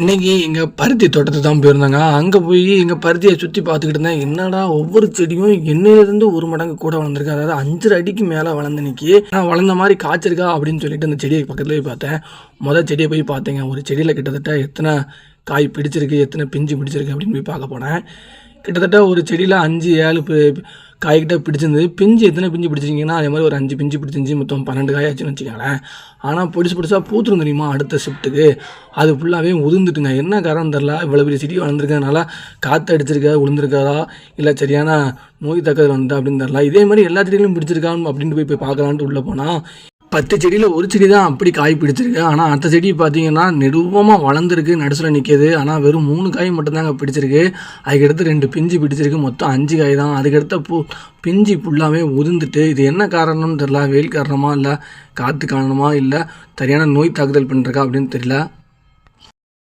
இன்னைக்கு எங்கள் பருத்தி தோட்டத்தை தான் போயிருந்தாங்க. அங்கே போய் எங்கள் பருத்தியை சுற்றி பார்த்துக்கிட்டு இருந்தேன். என்னடா ஒவ்வொரு செடியும் என்னையிலேருந்து ஒரு மடங்கு கூட வளர்ந்துருக்கு. அதாவது 5 அடிக்கு மேலே வளர்ந்து நிற்கி. நான் வளர்ந்த மாதிரி காய்ச்சிருக்கா அப்படின்னு சொல்லிட்டு அந்த செடியை பக்கத்தில் போய் பார்த்தேன். செடியை போய் பார்த்தேங்க. ஒரு செடியில் கிட்டத்தட்ட எத்தனை காய் பிடிச்சிருக்கு, எத்தனை பிஞ்சு பிடிச்சிருக்கு அப்படின்னு போய் பார்க்க போனேன். கிட்டத்தட்ட ஒரு செடியில் 5-7 காய்கிட்ட பிடிச்சிருந்தது. பிஞ்சு எத்தனை பிஞ்சு பிடிச்சிருக்கீங்கன்னா அதே மாதிரி ஒரு 5 பிஞ்சு பிடிச்சிருந்துச்சி. மொத்தம் 12 காய் ஆச்சுன்னு வச்சுக்கோங்களேன். ஆனால் புதுசாக பூத்துரும் தெரியுமா அடுத்த ஷிஃப்ட்டுக்கு. அது ஃபுல்லாகவே உதிர்ந்துட்டுங்க. என்ன காரணம் தெரில. இவ்வளோ பெரிய செடி வளர்ந்துருக்கனால காற்று அடிச்சிருக்கா, உளுந்துருக்காதா, இல்லை சரியான நோய் தக்கது வந்துட்டா அப்படின்னு தெரில. இதே மாதிரி எல்லா செடிகளும் பிடிச்சிருக்கான்னு அப்படின்ட்டு போய் பார்க்கலான்ட்டு உள்ளே போனால் 10 செடியில் ஒரு செடி தான் அப்படி காய் பிடிச்சிருக்கு. ஆனால் அடுத்த செடி பார்த்தீங்கன்னா நெடுவமாக வளர்ந்துருக்கு, நடுசில் நிற்கிது. ஆனால் வெறும் 3 காய் மட்டும்தாங்க பிடிச்சிருக்கு. அதுக்கடுத்து 2 பிஞ்சு பிடிச்சிருக்கு. மொத்தம் 5 காய் தான். அதுக்கடுத்த பிஞ்சு ஃபுல்லாகவே உதிர்ந்துட்டு. இது என்ன காரணம்னு தெரில. வெயில் காரணமா, இல்லை காற்று காரணமா, இல்லை சரியான நோய் தாக்குதல் பண்ணுறக்கா அப்படின்னு தெரியல.